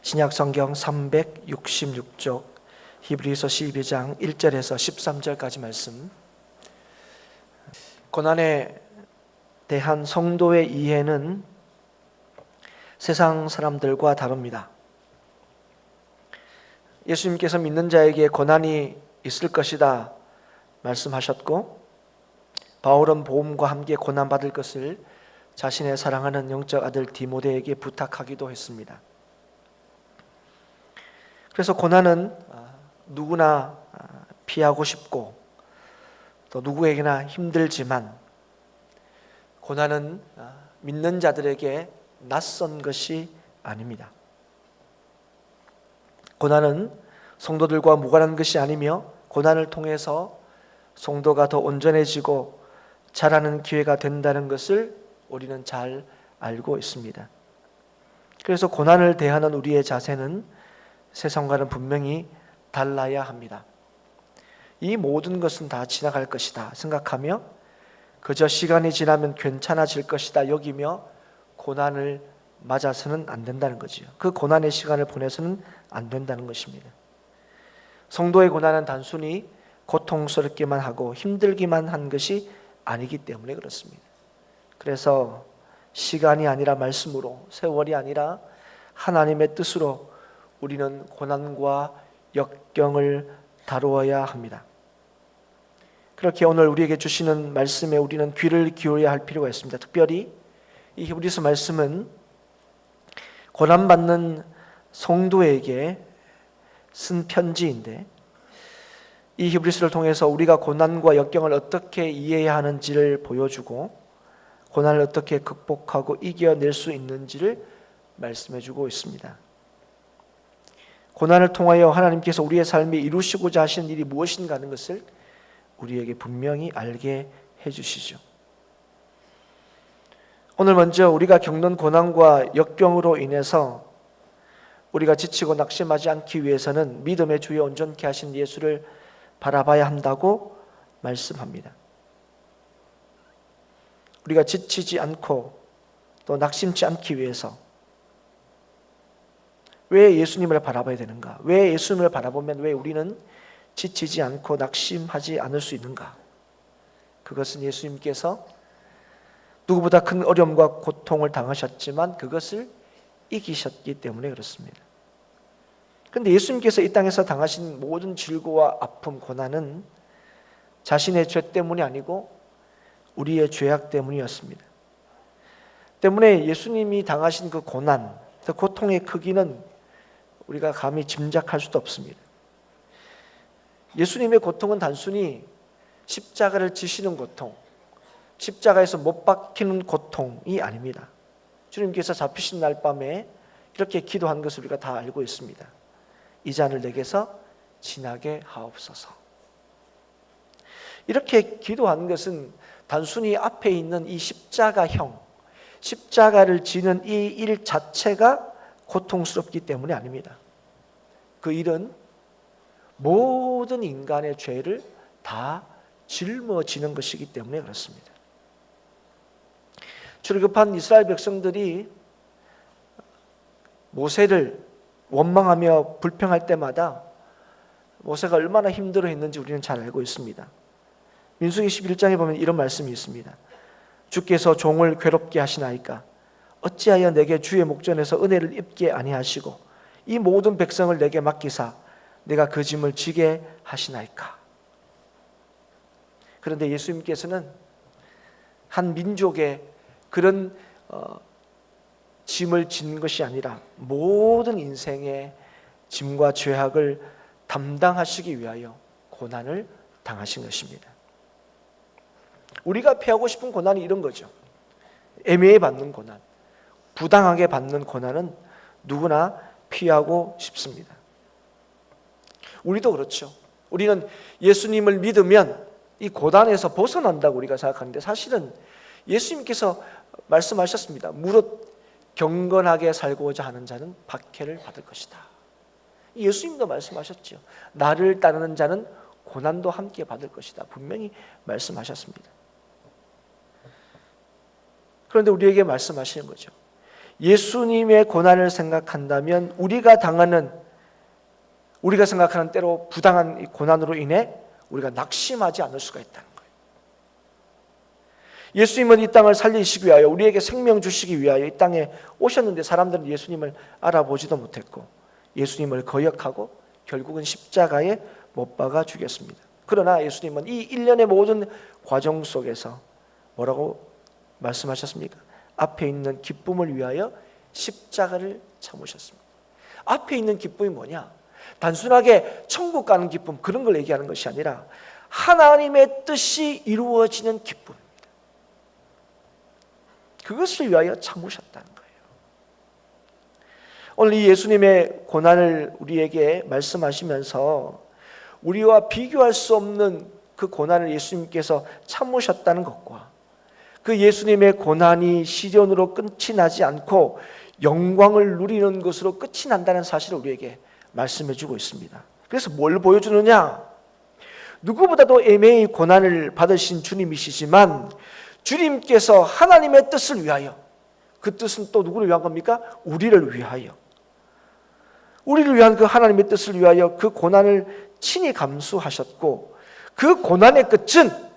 신약성경 366쪽 히브리서 12장 1절에서 13절까지 말씀. 고난에 대한 성도의 이해는 세상 사람들과 다릅니다. 예수님께서 믿는 자에게 고난이 있을 것이다 말씀하셨고, 바울은 복음과 함께 고난받을 것을 자신의 사랑하는 영적 아들 디모데에게 부탁하기도 했습니다. 그래서 고난은 누구나 피하고 싶고 또 누구에게나 힘들지만, 고난은 믿는 자들에게 낯선 것이 아닙니다. 고난은 성도들과 무관한 것이 아니며, 고난을 통해서 성도가 더 온전해지고 자라는 기회가 된다는 것을 우리는 잘 알고 있습니다. 그래서 고난을 대하는 우리의 자세는 세상과는 분명히 달라야 합니다. 이 모든 것은 다 지나갈 것이다 생각하며, 그저 시간이 지나면 괜찮아질 것이다 여기며 고난을 맞아서는 안 된다는 거지요. 그 고난의 시간을 보내서는 안 된다는 것입니다. 성도의 고난은 단순히 고통스럽기만 하고 힘들기만 한 것이 아니기 때문에 그렇습니다. 그래서 시간이 아니라 말씀으로, 세월이 아니라 하나님의 뜻으로 우리는 고난과 역경을 다루어야 합니다. 그렇게 오늘 우리에게 주시는 말씀에 우리는 귀를 기울여야 할 필요가 있습니다. 특별히 이 히브리서 말씀은 고난받는 성도에게 쓴 편지인데, 이 히브리서를 통해서 우리가 고난과 역경을 어떻게 이해해야 하는지를 보여주고, 고난을 어떻게 극복하고 이겨낼 수 있는지를 말씀해주고 있습니다. 고난을 통하여 하나님께서 우리의 삶에 이루시고자 하시는 일이 무엇인가 하는 것을 우리에게 분명히 알게 해주시죠. 오늘 먼저 우리가 겪는 고난과 역경으로 인해서 우리가 지치고 낙심하지 않기 위해서는 믿음의 주에 온전케 하신 예수를 바라봐야 한다고 말씀합니다. 우리가 지치지 않고 또 낙심치 않기 위해서 왜 예수님을 바라봐야 되는가? 왜 예수님을 바라보면 왜 우리는 지치지 않고 낙심하지 않을 수 있는가? 그것은 예수님께서 누구보다 큰 어려움과 고통을 당하셨지만 그것을 이기셨기 때문에 그렇습니다. 그런데 예수님께서 이 땅에서 당하신 모든 질고와 아픔, 고난은 자신의 죄 때문이 아니고 우리의 죄악 때문이었습니다. 때문에 예수님이 당하신 그 고난, 그 고통의 크기는 우리가 감히 짐작할 수도 없습니다. 예수님의 고통은 단순히 십자가를 지시는 고통, 십자가에서 못 박히는 고통이 아닙니다. 주님께서 잡히신 날 밤에 이렇게 기도한 것을 우리가 다 알고 있습니다. 이 잔을 내게서 지나게 하옵소서. 이렇게 기도한 것은 단순히 앞에 있는 이 십자가형, 십자가를 지는 이 일 자체가 고통스럽기 때문이 아닙니다. 그 일은 모든 인간의 죄를 다 짊어지는 것이기 때문에 그렇습니다. 출애굽한 이스라엘 백성들이 모세를 원망하며 불평할 때마다 모세가 얼마나 힘들어했는지 우리는 잘 알고 있습니다. 민수기 11장에 보면 이런 말씀이 있습니다. 주께서 종을 괴롭게 하시나이까? 어찌하여 내게 주의 목전에서 은혜를 입게 아니하시고 이 모든 백성을 내게 맡기사 내가 그 짐을 지게 하시나이까? 그런데 예수님께서는 한 민족의 그런 짐을 지는 것이 아니라 모든 인생의 짐과 죄악을 담당하시기 위하여 고난을 당하신 것입니다. 우리가 피하고 싶은 고난이 이런 거죠. 애매히 받는 고난, 부당하게 받는 고난은 누구나 피하고 싶습니다. 우리도 그렇죠. 우리는 예수님을 믿으면 이 고난에서 벗어난다고 우리가 생각하는데, 사실은 예수님께서 말씀하셨습니다. 무릇 경건하게 살고자 하는 자는 박해를 받을 것이다. 예수님도 말씀하셨죠. 나를 따르는 자는 고난도 함께 받을 것이다. 분명히 말씀하셨습니다. 그런데 우리에게 말씀하시는 거죠. 예수님의 고난을 생각한다면 우리가 생각하는 때로 부당한 고난으로 인해 우리가 낙심하지 않을 수가 있다는 거예요. 예수님은 이 땅을 살리시기 위하여, 우리에게 생명 주시기 위하여 이 땅에 오셨는데 사람들은 예수님을 알아보지도 못했고 예수님을 거역하고 결국은 십자가에 못 박아 죽였습니다. 그러나 예수님은 이 일련의 모든 과정 속에서 뭐라고 말씀하셨습니까? 앞에 있는 기쁨을 위하여 십자가를 참으셨습니다. 앞에 있는 기쁨이 뭐냐? 단순하게 천국 가는 기쁨, 그런 걸 얘기하는 것이 아니라 하나님의 뜻이 이루어지는 기쁨입니다. 그것을 위하여 참으셨다는 거예요. 오늘 이 예수님의 고난을 우리에게 말씀하시면서 우리와 비교할 수 없는 그 고난을 예수님께서 참으셨다는 것과 그 예수님의 고난이 시련으로 끝이 나지 않고 영광을 누리는 것으로 끝이 난다는 사실을 우리에게 말씀해 주고 있습니다. 그래서 뭘 보여주느냐? 누구보다도 애매히 고난을 받으신 주님이시지만 주님께서 하나님의 뜻을 위하여, 그 뜻은 또 누구를 위한 겁니까? 우리를 위하여, 우리를 위한 그 하나님의 뜻을 위하여 그 고난을 친히 감수하셨고 그 고난의 끝은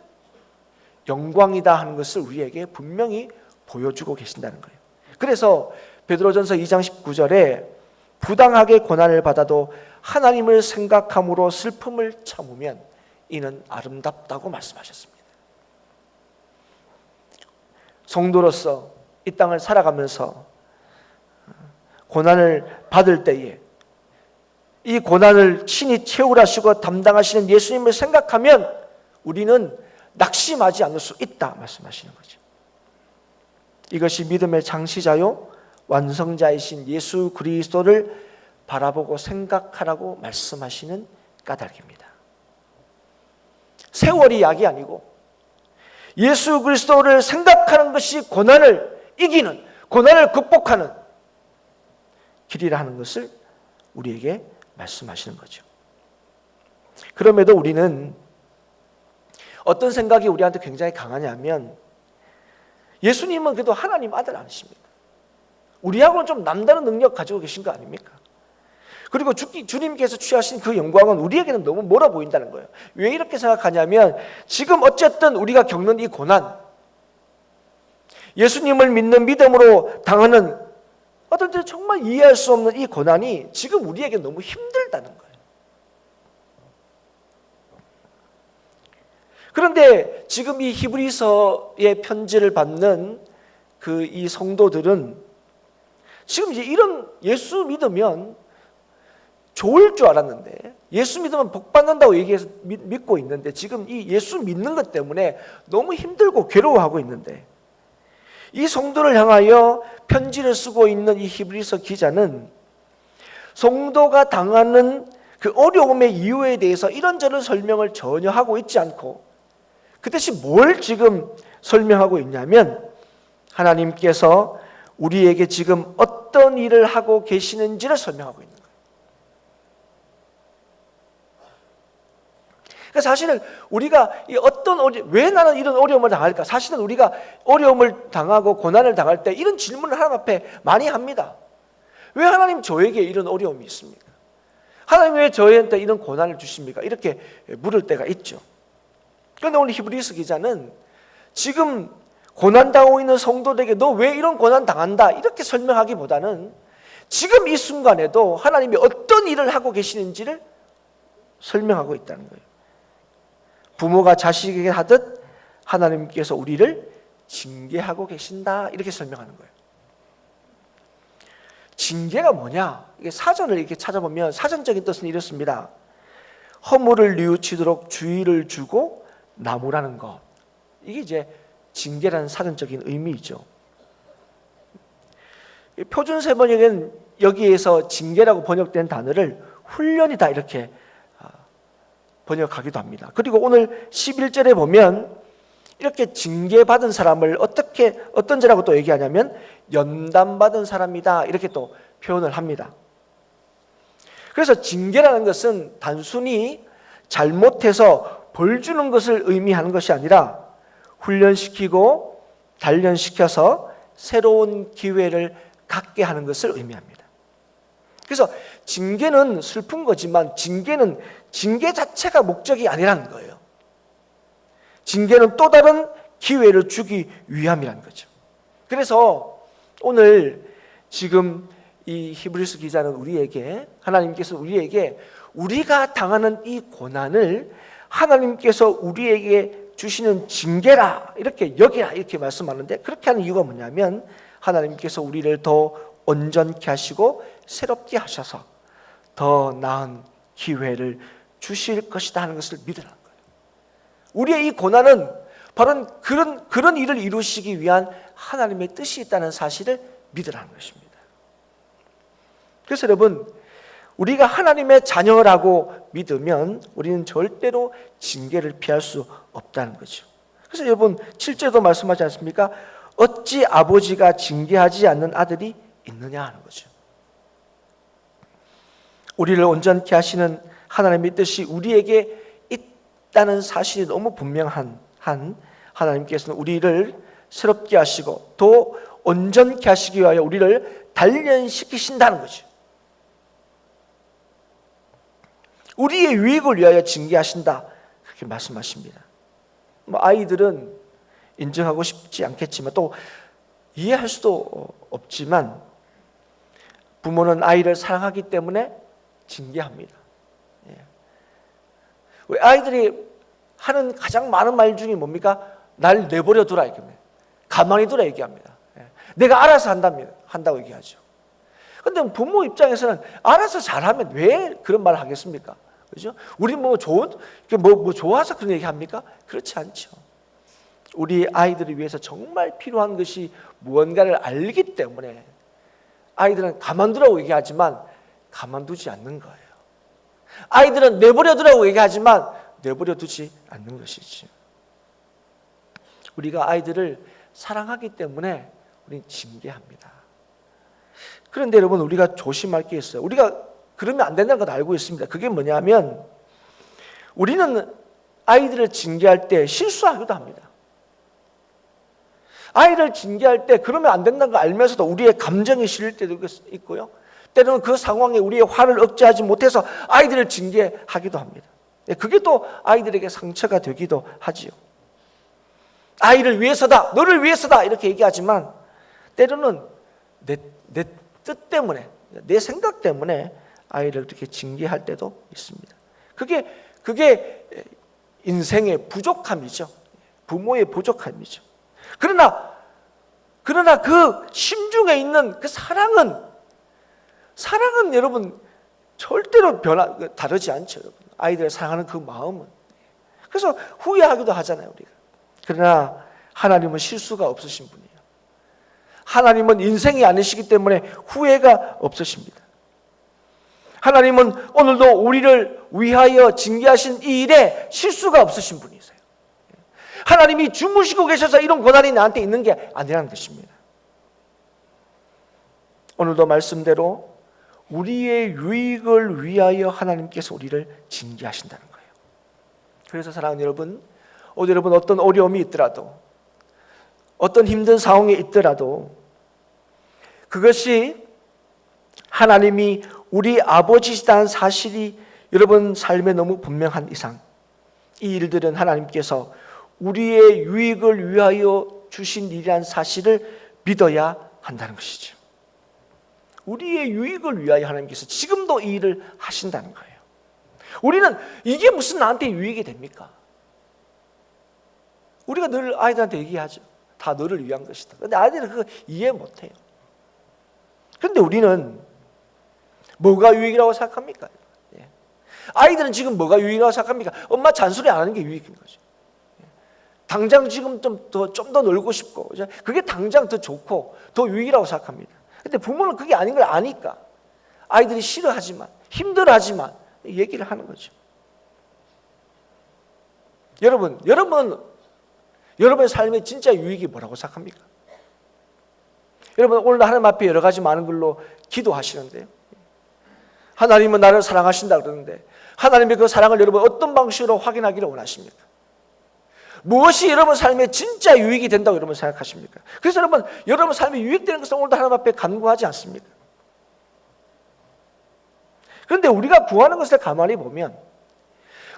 영광이다 하는 것을 우리에게 분명히 보여주고 계신다는 거예요. 그래서 베드로전서 2장 19절에 부당하게 고난을 받아도 하나님을 생각함으로 슬픔을 참으면 이는 아름답다고 말씀하셨습니다. 성도로서 이 땅을 살아가면서 고난을 받을 때에 이 고난을 친히 채울하시고 담당하시는 예수님을 생각하면 우리는 낙심하지 않을 수 있다 말씀하시는 거죠. 이것이 믿음의 창시자요 완성자이신 예수 그리스도를 바라보고 생각하라고 말씀하시는 까닭입니다. 세월이 약이 아니고 예수 그리스도를 생각하는 것이 고난을 이기는, 고난을 극복하는 길이라 하는 것을 우리에게 말씀하시는 거죠. 그럼에도 우리는 어떤 생각이 우리한테 굉장히 강하냐면 예수님은 그래도 하나님 아들 아니십니까? 우리하고는 좀 남다른 능력 가지고 계신 거 아닙니까? 그리고 주님께서 취하신 그 영광은 우리에게는 너무 멀어 보인다는 거예요. 왜 이렇게 생각하냐면 지금 어쨌든 우리가 겪는 이 고난, 예수님을 믿는 믿음으로 당하는 어떨 때 정말 이해할 수 없는 이 고난이 지금 우리에게 너무 힘들다는 거예요. 그런데 지금 이 히브리서의 편지를 받는 이 성도들은 지금 이제 이런 예수 믿으면 좋을 줄 알았는데, 예수 믿으면 복 받는다고 얘기해서 믿고 있는데 지금 이 예수 믿는 것 때문에 너무 힘들고 괴로워하고 있는데, 이 성도를 향하여 편지를 쓰고 있는 이 히브리서 기자는 성도가 당하는 그 어려움의 이유에 대해서 이런저런 설명을 전혀 하고 있지 않고 그 대신 뭘 지금 설명하고 있냐면 하나님께서 우리에게 지금 어떤 일을 하고 계시는지를 설명하고 있는 거예요. 그러니까 사실은 우리가 왜 나는 이런 어려움을 당할까? 사실은 우리가 어려움을 당하고 고난을 당할 때 이런 질문을 하나님 앞에 많이 합니다. 왜 하나님 저에게 이런 어려움이 있습니까? 하나님 왜 저희한테 이런 고난을 주십니까? 이렇게 물을 때가 있죠. 그런데 오늘 히브리서 기자는 지금 고난당하고 있는 성도들에게 너 왜 이런 고난 당한다 이렇게 설명하기보다는 지금 이 순간에도 하나님이 어떤 일을 하고 계시는지를 설명하고 있다는 거예요. 부모가 자식에게 하듯 하나님께서 우리를 징계하고 계신다 이렇게 설명하는 거예요. 징계가 뭐냐? 이게 사전을 이렇게 찾아보면 사전적인 뜻은 이렇습니다. 허물을 뉘우치도록 주의를 주고 나무라는 것. 이게 이제 징계라는 사전적인 의미이죠. 표준세번역에는 여기에서 징계라고 번역된 단어를 훈련이다 이렇게 번역하기도 합니다. 그리고 오늘 11절에 보면 이렇게 징계받은 사람을 어떤 자라고 또 얘기하냐면 연단받은 사람이다 이렇게 또 표현을 합니다. 그래서 징계라는 것은 단순히 잘못해서 벌 주는 것을 의미하는 것이 아니라 훈련시키고 단련시켜서 새로운 기회를 갖게 하는 것을 의미합니다. 그래서 징계는 슬픈 거지만 징계 자체가 목적이 아니라는 거예요. 징계는 또 다른 기회를 주기 위함이라는 거죠. 그래서 오늘 지금 이 히브리서 기자는 하나님께서 우리에게 우리가 당하는 이 고난을 하나님께서 우리에게 주시는 징계라, 이렇게 여기라, 이렇게 말씀하는데, 그렇게 하는 이유가 뭐냐면 하나님께서 우리를 더 온전케 하시고 새롭게 하셔서 더 나은 기회를 주실 것이다 하는 것을 믿으라는 거예요. 우리의 이 고난은 바로 그런 일을 이루시기 위한 하나님의 뜻이 있다는 사실을 믿으라는 것입니다. 그래서 여러분, 우리가 하나님의 자녀라고 믿으면 우리는 절대로 징계를 피할 수 없다는 거죠. 그래서 여러분 7절도 말씀하지 않습니까? 어찌 아버지가 징계하지 않는 아들이 있느냐 하는 거죠. 우리를 온전케 하시는 하나님의 뜻이 우리에게 있다는 사실이 너무 분명한 하나님께서는 우리를 새롭게 하시고 더 온전케 하시기 위하여 우리를 단련시키신다는 거죠. 우리의 유익을 위하여 징계하신다, 그렇게 말씀하십니다. 아이들은 인정하고 싶지 않겠지만 또 이해할 수도 없지만 부모는 아이를 사랑하기 때문에 징계합니다. 우리 아이들이 하는 가장 많은 말 중에 뭡니까? 날 내버려 두라 얘기합니다. 가만히 두라 얘기합니다. 내가 알아서 한다고 얘기하죠. 그런데 부모 입장에서는 알아서 잘하면 왜 그런 말을 하겠습니까? 그죠? 우리 뭐 좋아서 그런 얘기 합니까? 그렇지 않죠. 우리 아이들을 위해서 정말 필요한 것이 무언가를 알기 때문에 아이들은 가만두라고 얘기하지만 가만두지 않는 거예요. 아이들은 내버려두라고 얘기하지만 내버려두지 않는 것이지. 우리가 아이들을 사랑하기 때문에 우리는 징계합니다. 그런데 여러분, 우리가 조심할 게 있어요. 우리가 그러면 안 된다는 걸 알고 있습니다. 그게 뭐냐면 우리는 아이들을 징계할 때 실수하기도 합니다. 아이를 징계할 때 그러면 안 된다는 걸 알면서도 우리의 감정이 실릴 때도 있고요. 때로는 그 상황에 우리의 화를 억제하지 못해서 아이들을 징계하기도 합니다. 그게 또 아이들에게 상처가 되기도 하지요. 아이를 위해서다, 너를 위해서다 이렇게 얘기하지만 때로는 내 뜻 때문에, 내 생각 때문에 아이를 그렇게 징계할 때도 있습니다. 그게 인생의 부족함이죠. 부모의 부족함이죠. 그러나 그 심중에 있는 그 사랑은 여러분 절대로 다르지 않죠. 여러분. 아이들을 사랑하는 그 마음은. 그래서 후회하기도 하잖아요, 우리가. 그러나 하나님은 실수가 없으신 분이에요. 하나님은 인생이 아니시기 때문에 후회가 없으십니다. 하나님은 오늘도 우리를 위하여 징계하신 이 일에 실수가 없으신 분이세요. 하나님이 주무시고 계셔서 이런 고난이 나한테 있는 게 아니라는 것입니다. 오늘도 말씀대로 우리의 유익을 위하여 하나님께서 우리를 징계하신다는 거예요. 그래서 사랑하는 여러분, 여러분 어떤 어려움이 있더라도, 어떤 힘든 상황에 있더라도 그것이 하나님이 우리 아버지시다는 사실이 여러분 삶에 너무 분명한 이상 이 일들은 하나님께서 우리의 유익을 위하여 주신 일이라는 사실을 믿어야 한다는 것이죠. 우리의 유익을 위하여 하나님께서 지금도 이 일을 하신다는 거예요. 우리는 이게 무슨 나한테 유익이 됩니까? 우리가 늘 아이들한테 얘기하죠. 다 너를 위한 것이다. 그런데 아이들은 그거 이해 못해요. 그런데 우리는 뭐가 유익이라고 생각합니까? 아이들은 지금 뭐가 유익이라고 생각합니까? 엄마 잔소리 안 하는 게 유익인 거죠. 당장 지금 좀 더 놀고 싶고, 그게 당장 더 좋고 더 유익이라고 생각합니다. 근데 부모는 그게 아닌 걸 아니까 아이들이 싫어하지만, 힘들어하지만 얘기를 하는 거죠. 여러분의 삶의 진짜 유익이 뭐라고 생각합니까? 여러분 오늘 하나님 앞에 여러 가지 많은 걸로 기도하시는데요. 하나님은 나를 사랑하신다 그러는데 하나님의 그 사랑을 여러분 어떤 방식으로 확인하기를 원하십니까? 무엇이 여러분 삶에 진짜 유익이 된다고 여러분 생각하십니까? 그래서 여러분 삶에 유익되는 것은 오늘도 하나님 앞에 간구하지 않습니까? 그런데 우리가 구하는 것을 가만히 보면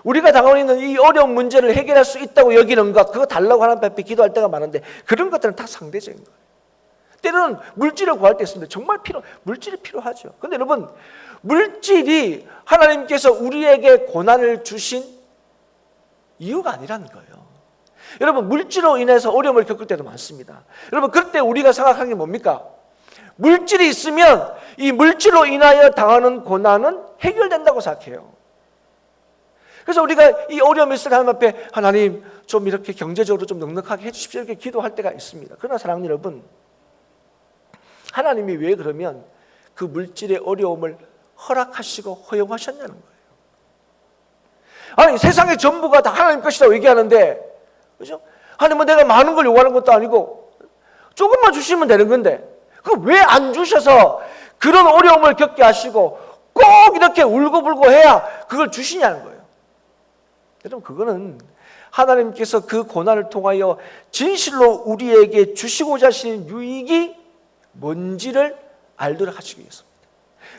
우리가 당하고 있는 이 어려운 문제를 해결할 수 있다고 여기는 것, 그거 달라고 하나님 앞에 기도할 때가 많은데 그런 것들은 다 상대적인 거예요. 때로는 물질을 구할 때 있습니다. 정말 물질이 필요하죠. 그런데 여러분, 물질이 하나님께서 우리에게 고난을 주신 이유가 아니라는 거예요. 여러분, 물질로 인해서 어려움을 겪을 때도 많습니다. 여러분, 그때 우리가 생각하는 게 뭡니까? 물질이 있으면 이 물질로 인하여 당하는 고난은 해결된다고 생각해요. 그래서 우리가 이 어려움이 있을 하나님 앞에 하나님 좀 이렇게 경제적으로 좀 넉넉하게 해주십시오 이렇게 기도할 때가 있습니다. 그러나 사랑하는 여러분, 하나님이 왜 그러면 그 물질의 어려움을 허락하시고 허용하셨냐는 거예요. 아니, 세상의 전부가 다 하나님 것이라고 얘기하는데, 그죠? 하나님은 내가 많은 걸 요구하는 것도 아니고 조금만 주시면 되는 건데 그거 왜 안 주셔서 그런 어려움을 겪게 하시고 꼭 이렇게 울고불고 해야 그걸 주시냐는 거예요. 여러분, 그거는 하나님께서 그 고난을 통하여 진실로 우리에게 주시고자 하시는 유익이 뭔지를 알도록 하시기 위해서입니다.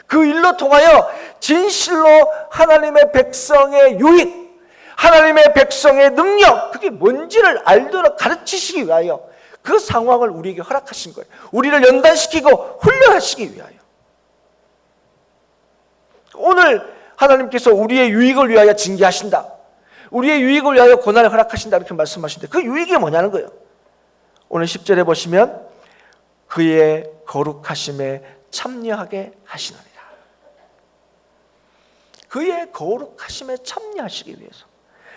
그 일로 통하여 진실로 하나님의 백성의 유익, 하나님의 백성의 능력, 그게 뭔지를 알도록 가르치시기 위하여 그 상황을 우리에게 허락하신 거예요. 우리를 연단시키고 훈련하시기 위하여. 오늘 하나님께서 우리의 유익을 위하여 징계하신다, 우리의 유익을 위하여 고난을 허락하신다 이렇게 말씀하시는데 그 유익이 뭐냐는 거예요. 오늘 10절에 보시면 그의 거룩하심에 참여하게 하시느니라. 그의 거룩하심에 참여하시기 위해서.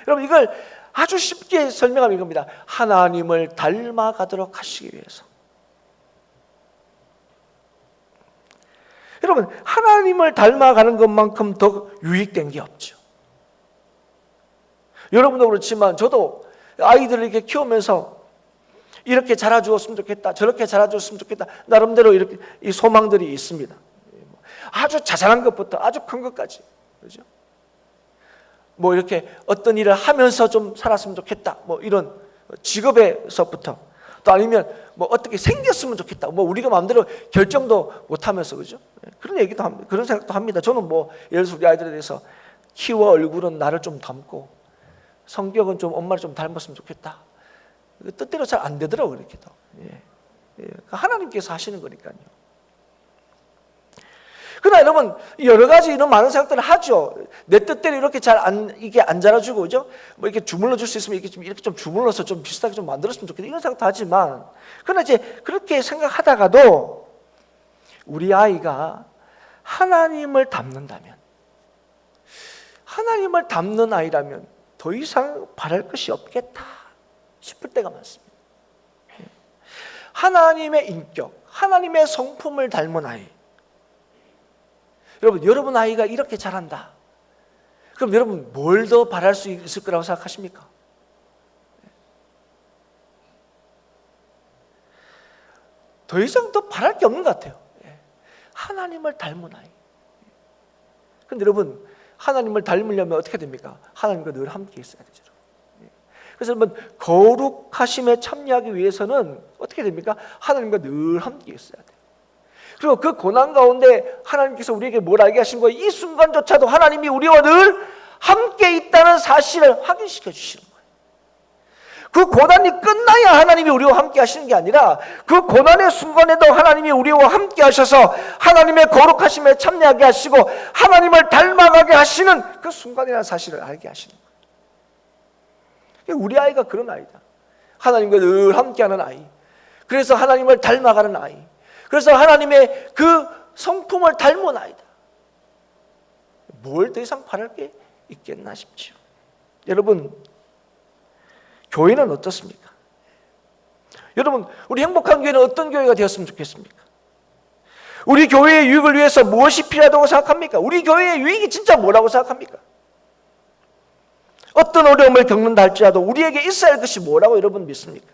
여러분, 이걸 아주 쉽게 설명하면 이겁니다. 하나님을 닮아가도록 하시기 위해서. 여러분, 하나님을 닮아가는 것만큼 더 유익된 게 없죠. 여러분도 그렇지만 저도 아이들을 이렇게 키우면서 이렇게 자라주었으면 좋겠다, 저렇게 자라주었으면 좋겠다, 나름대로 이렇게 이 소망들이 있습니다. 아주 자잘한 것부터 아주 큰 것까지, 그렇죠? 뭐 이렇게 어떤 일을 하면서 좀 살았으면 좋겠다, 뭐 이런 직업에서부터, 또 아니면 뭐 어떻게 생겼으면 좋겠다, 뭐 우리가 마음대로 결정도 못하면서, 그죠? 그런 얘기도 합니다. 그런 생각도 합니다. 저는 뭐 예를 들어서 우리 아이들에 대해서 키와 얼굴은 나를 좀 닮고 성격은 좀 엄마를 좀 닮았으면 좋겠다. 뜻대로 잘 안 되더라고요, 이렇게도. 하나님께서 하시는 거니까요. 그러나 여러분, 여러 가지 이런 많은 생각들을 하죠. 내 뜻대로 이렇게 이게 안 자라주고, 그죠? 뭐 이렇게 주물러 줄 수 있으면 이렇게 좀 주물러서 좀 비슷하게 좀 만들었으면 좋겠다, 이런 생각도 하지만, 그러나 이제 그렇게 생각하다가도 우리 아이가 하나님을 닮는다면, 하나님을 닮는 아이라면 더 이상 바랄 것이 없겠다 싶을 때가 많습니다. 하나님의 인격, 하나님의 성품을 닮은 아이. 여러분 아이가 이렇게 자란다. 그럼 여러분 뭘 더 바랄 수 있을 거라고 생각하십니까? 더 이상 더 바랄 게 없는 것 같아요. 하나님을 닮은 아이. 그런데 여러분, 하나님을 닮으려면 어떻게 됩니까? 하나님과 늘 함께 있어야 되죠. 그래서 여러분, 거룩하심에 참여하기 위해서는 어떻게 됩니까? 하나님과 늘 함께 있어야 돼요. 그리고 그 고난 가운데 하나님께서 우리에게 뭘 알게 하신 거예요? 이 순간조차도 하나님이 우리와 늘 함께 있다는 사실을 확인시켜 주시는 거예요. 그 고난이 끝나야 하나님이 우리와 함께 하시는 게 아니라 그 고난의 순간에도 하나님이 우리와 함께 하셔서 하나님의 거룩하심에 참여하게 하시고 하나님을 닮아가게 하시는 그 순간이라는 사실을 알게 하시는 거예요. 우리 아이가 그런 아이다. 하나님과 늘 함께하는 아이. 그래서 하나님을 닮아가는 아이. 그래서 하나님의 그 성품을 닮은 아이다. 뭘 더 이상 바랄 게 있겠나 싶죠. 여러분, 교회는 어떻습니까? 여러분, 우리 행복한 교회는 어떤 교회가 되었으면 좋겠습니까? 우리 교회의 유익을 위해서 무엇이 필요하다고 생각합니까? 우리 교회의 유익이 진짜 뭐라고 생각합니까? 어떤 어려움을 겪는다 할지라도 우리에게 있어야 할 것이 뭐라고 여러분 믿습니까?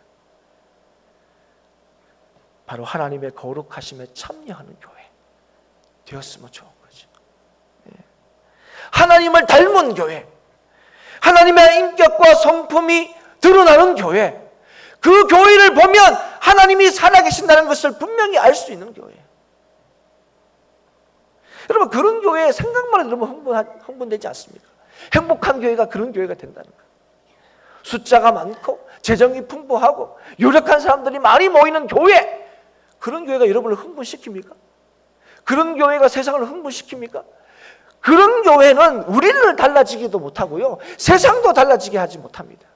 바로 하나님의 거룩하심에 참여하는 교회 되었으면 좋은 거죠. 하나님을 닮은 교회, 하나님의 인격과 성품이 드러나는 교회, 그 교회를 보면 하나님이 살아계신다는 것을 분명히 알 수 있는 교회. 여러분, 그런 교회에 생각만 해도 흥분되지 않습니까? 행복한 교회가 그런 교회가 된다는 거예요. 숫자가 많고 재정이 풍부하고 유력한 사람들이 많이 모이는 교회, 그런 교회가 여러분을 흥분시킵니까? 그런 교회가 세상을 흥분시킵니까? 그런 교회는 우리를 달라지기도 못하고요, 세상도 달라지게 하지 못합니다.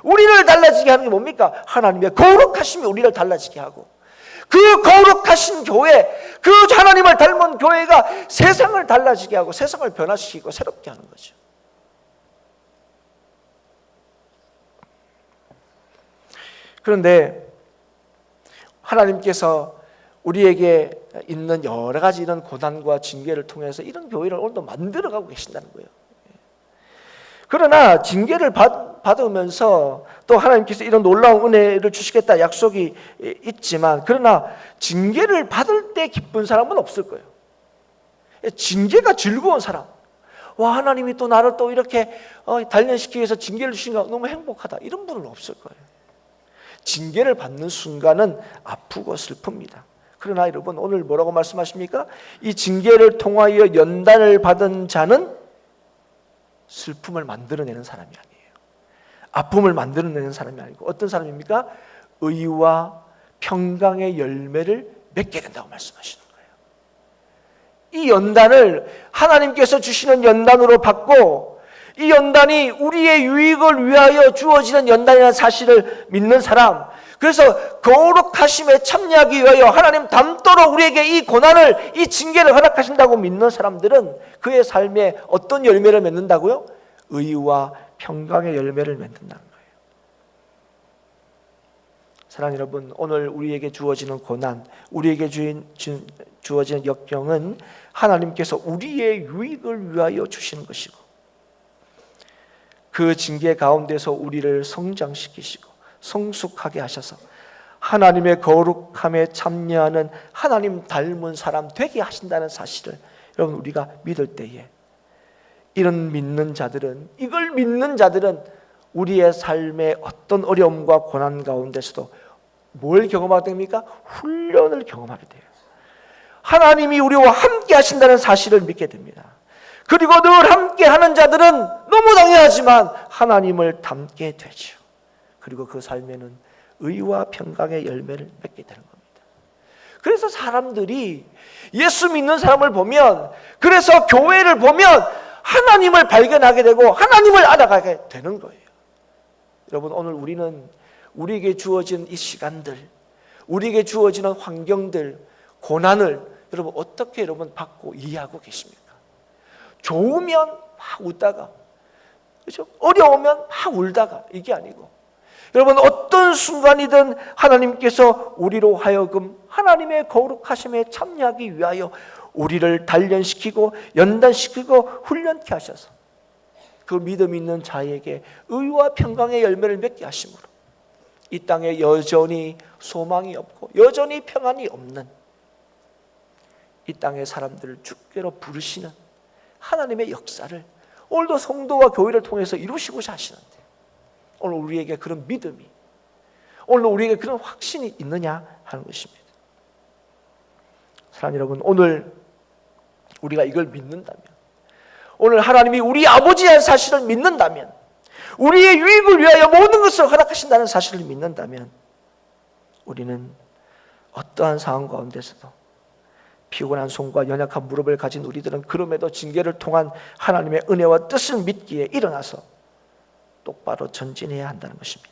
우리를 달라지게 하는 게 뭡니까? 하나님의 거룩하심이 우리를 달라지게 하고, 그 거룩하신 교회, 그 하나님을 닮은 교회가 세상을 달라지게 하고 세상을 변화시키고 새롭게 하는 거죠. 그런데 하나님께서 우리에게 있는 여러 가지 이런 고난과 징계를 통해서 이런 교회를 오늘도 만들어가고 계신다는 거예요. 그러나 징계를 받으면서 또 하나님께서 이런 놀라운 은혜를 주시겠다 약속이 있지만, 그러나 징계를 받을 때 기쁜 사람은 없을 거예요. 징계가 즐거운 사람, 와, 하나님이 또 나를 또 이렇게 단련시키기 위해서 징계를 주시니까 너무 행복하다, 이런 분은 없을 거예요. 징계를 받는 순간은 아프고 슬픕니다. 그러나 여러분, 오늘 뭐라고 말씀하십니까? 이 징계를 통하여 연단을 받은 자는 슬픔을 만들어내는 사람이 아니에요. 아픔을 만들어내는 사람이 아니고 어떤 사람입니까? 의와 평강의 열매를 맺게 된다고 말씀하시는 거예요. 이 연단을 하나님께서 주시는 연단으로 받고, 이 연단이 우리의 유익을 위하여 주어지는 연단이라는 사실을 믿는 사람, 그래서 거룩하심에 참여하기 위하여 하나님 닮도록 우리에게 이 고난을, 이 징계를 허락하신다고 믿는 사람들은 그의 삶에 어떤 열매를 맺는다고요? 의와 평강의 열매를 맺는다는 거예요. 사랑하는 여러분, 오늘 우리에게 주어지는 고난, 우리에게 주어지는 역경은 하나님께서 우리의 유익을 위하여 주시는 것이고, 그 징계 가운데서 우리를 성장시키시고 성숙하게 하셔서 하나님의 거룩함에 참여하는 하나님 닮은 사람 되게 하신다는 사실을 여러분, 우리가 믿을 때에 이런 믿는 자들은, 이걸 믿는 자들은 우리의 삶의 어떤 어려움과 고난 가운데서도 뭘 경험하게 됩니까? 훈련을 경험하게 돼요. 하나님이 우리와 함께 하신다는 사실을 믿게 됩니다. 그리고 늘 함께 하는 자들은 너무 당연하지만 하나님을 닮게 되죠. 그리고 그 삶에는 의와 평강의 열매를 맺게 되는 겁니다. 그래서 사람들이 예수 믿는 사람을 보면, 그래서 교회를 보면 하나님을 발견하게 되고 하나님을 알아가게 되는 거예요. 여러분, 오늘 우리는 우리에게 주어진 이 시간들, 우리에게 주어지는 환경들, 고난을 여러분 어떻게 여러분 받고 이해하고 계십니까? 좋으면 막 웃다가, 그렇죠? 어려우면 막 울다가, 이게 아니고, 여러분 어떤 순간이든 하나님께서 우리로 하여금 하나님의 거룩하심에 참여하기 위하여 우리를 단련시키고 연단시키고 훈련케 하셔서 그 믿음 있는 자에게 의와 평강의 열매를 맺게 하심으로 이 땅에 여전히 소망이 없고 여전히 평안이 없는 이 땅의 사람들을 주께로 부르시는 하나님의 역사를 오늘도 성도와 교회를 통해서 이루시고자 하시는데, 오늘 우리에게 그런 믿음이, 오늘 우리에게 그런 확신이 있느냐 하는 것입니다. 사랑하는 여러분, 오늘 우리가 이걸 믿는다면, 오늘 하나님이 우리 아버지의 사실을 믿는다면, 우리의 유익을 위하여 모든 것을 허락하신다는 사실을 믿는다면, 우리는 어떠한 상황 가운데서도 피곤한 손과 연약한 무릎을 가진 우리들은 그럼에도 징계를 통한 하나님의 은혜와 뜻을 믿기에 일어나서 똑바로 전진해야 한다는 것입니다.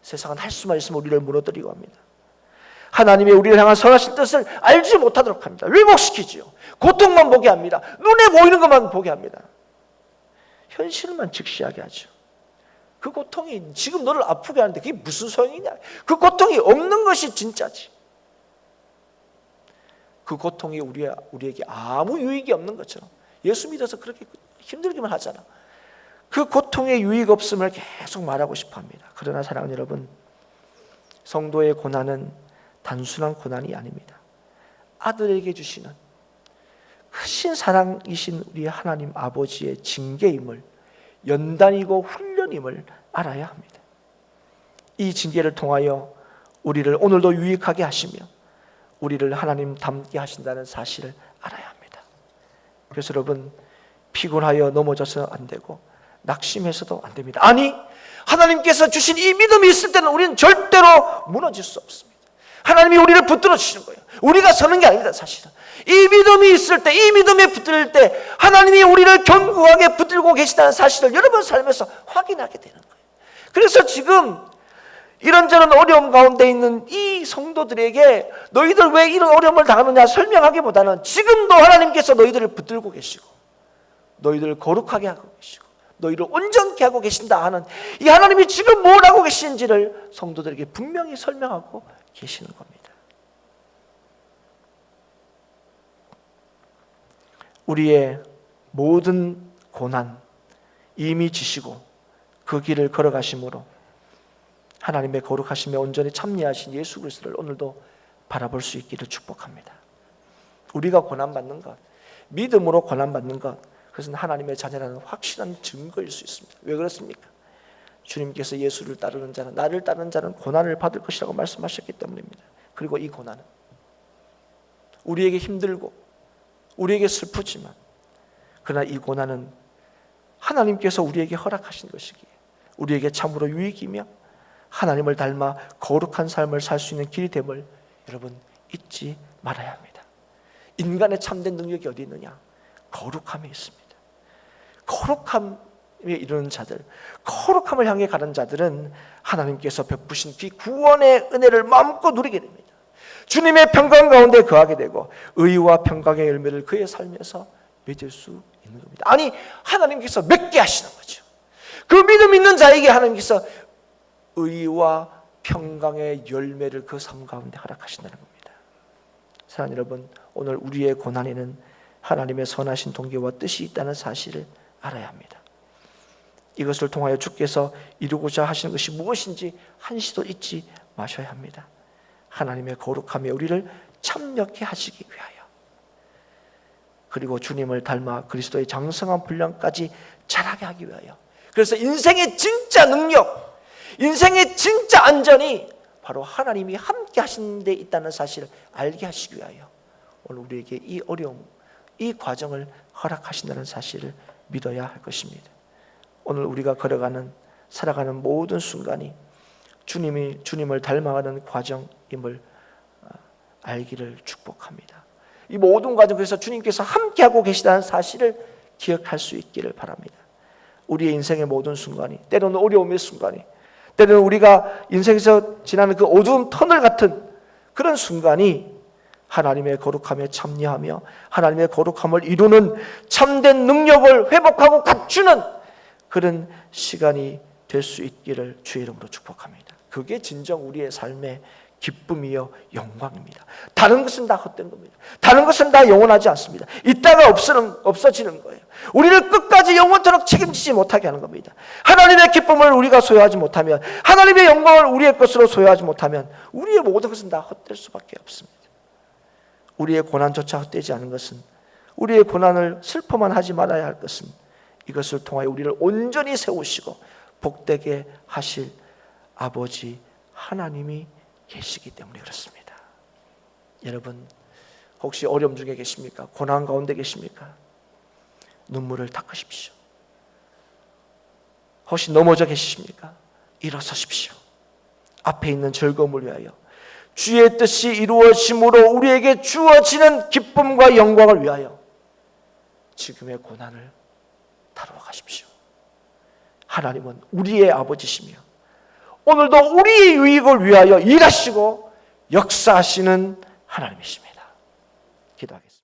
세상은 할 수만 있으면 우리를 무너뜨리고 합니다. 하나님의 우리를 향한 선하신 뜻을 알지 못하도록 합니다. 왜곡시키지요. 고통만 보게 합니다. 눈에 보이는 것만 보게 합니다. 현실만 직시하게 하죠. 그 고통이 지금 너를 아프게 하는데 그게 무슨 소용이냐. 그 고통이 없는 것이 진짜지. 그 고통이 우리에게 아무 유익이 없는 것처럼 예수 믿어서 그렇게 힘들기만 하잖아. 그 고통의 유익 없음을 계속 말하고 싶어 합니다. 그러나 사랑하는 여러분, 성도의 고난은 단순한 고난이 아닙니다. 아들에게 주시는 크신 사랑이신 우리 하나님 아버지의 징계임을, 연단이고 훈련임을 알아야 합니다. 이 징계를 통하여 우리를 오늘도 유익하게 하시며 우리를 하나님 닮게 하신다는 사실을 알아야 합니다. 그래서 여러분, 피곤하여 넘어져서 안 되고 낙심해서도 안 됩니다. 아니, 하나님께서 주신 이 믿음이 있을 때는 우리는 절대로 무너질 수 없습니다. 하나님이 우리를 붙들어 주시는 거예요. 우리가 서는 게 아닙니다. 사실은 이 믿음이 있을 때, 이 믿음에 붙들 때 하나님이 우리를 견고하게 붙들고 계시다는 사실을 여러분 삶에서 확인하게 되는 거예요. 그래서 지금 이런저런 어려움 가운데 있는 이 성도들에게 너희들 왜 이런 어려움을 당하느냐 설명하기보다는 지금도 하나님께서 너희들을 붙들고 계시고 너희들을 거룩하게 하고 계시고 너희를 온전케 하고 계신다 하는 이 하나님이 지금 뭘 하고 계시는지를 성도들에게 분명히 설명하고 계시는 겁니다. 우리의 모든 고난 이미 지시고 그 길을 걸어가심으로 하나님의 거룩하심에 온전히 참여하신 예수 그리스도를 오늘도 바라볼 수 있기를 축복합니다. 우리가 고난받는 것, 믿음으로 고난받는 것, 그것은 하나님의 자녀라는 확실한 증거일 수 있습니다. 왜 그렇습니까? 주님께서 예수를 따르는 자는, 나를 따르는 자는 고난을 받을 것이라고 말씀하셨기 때문입니다. 그리고 이 고난은 우리에게 힘들고 우리에게 슬프지만 그러나 이 고난은 하나님께서 우리에게 허락하신 것이기에 우리에게 참으로 유익이며 하나님을 닮아 거룩한 삶을 살 수 있는 길이 됨을 여러분 잊지 말아야 합니다. 인간의 참된 능력이 어디 있느냐? 거룩함에 있습니다. 거룩함에 이르는 자들, 거룩함을 향해 가는 자들은 하나님께서 베푸신 그 구원의 은혜를 마음껏 누리게 됩니다. 주님의 평강 가운데 거하게 되고 의와 평강의 열매를 그의 삶에서 맺을 수 있는 겁니다. 아니, 하나님께서 맺게 하시는 거죠. 그 믿음 있는 자에게 하나님께서 의와 평강의 열매를 그 삶 가운데 허락하신다는 겁니다. 사랑하는 여러분, 오늘 우리의 고난에는 하나님의 선하신 동기와 뜻이 있다는 사실을 알아야 합니다. 이것을 통하여 주께서 이루고자 하시는 것이 무엇인지 한시도 잊지 마셔야 합니다. 하나님의 거룩함에 우리를 참여케 하시기 위하여, 그리고 주님을 닮아 그리스도의 장성한 분량까지 자라게 하기 위하여, 그래서 인생의 진짜 능력, 인생의 진짜 안전이 바로 하나님이 함께 하시는 데 있다는 사실을 알게 하시기 위하여 오늘 우리에게 이 어려움, 이 과정을 허락하신다는 사실을 믿어야 할 것입니다. 오늘 우리가 걸어가는, 살아가는 모든 순간이 주님을 닮아가는 과정임을 알기를 축복합니다. 이 모든 과정, 그래서 주님께서 함께하고 계시다는 사실을 기억할 수 있기를 바랍니다. 우리의 인생의 모든 순간이, 때로는 어려움의 순간이, 때로는 우리가 인생에서 지나는 그 어두운 터널 같은 그런 순간이 하나님의 거룩함에 참여하며 하나님의 거룩함을 이루는 참된 능력을 회복하고 갖추는 그런 시간이 될 수 있기를 주의 이름으로 축복합니다. 그게 진정 우리의 삶의 기쁨이요 영광입니다. 다른 것은 다 헛된 겁니다. 다른 것은 다 영원하지 않습니다. 있다가 없어지는 거예요. 우리를 끝까지 영원토록 책임지지 못하게 하는 겁니다. 하나님의 기쁨을 우리가 소유하지 못하면, 하나님의 영광을 우리의 것으로 소유하지 못하면 우리의 모든 것은 다 헛될 수밖에 없습니다. 우리의 고난조차 헛되지 않은 것은, 우리의 고난을 슬퍼만 하지 말아야 할 것은 이것을 통하여 우리를 온전히 세우시고 복되게 하실 아버지 하나님이 계시기 때문에 그렇습니다. 여러분, 혹시 어려움 중에 계십니까? 고난 가운데 계십니까? 눈물을 닦으십시오. 혹시 넘어져 계십니까? 일어서십시오. 앞에 있는 즐거움을 위하여, 주의 뜻이 이루어짐으로 우리에게 주어지는 기쁨과 영광을 위하여 지금의 고난을 다루어 가십시오. 하나님은 우리의 아버지시며 오늘도 우리의 유익을 위하여 일하시고 역사하시는 하나님이십니다. 기도하겠습니다.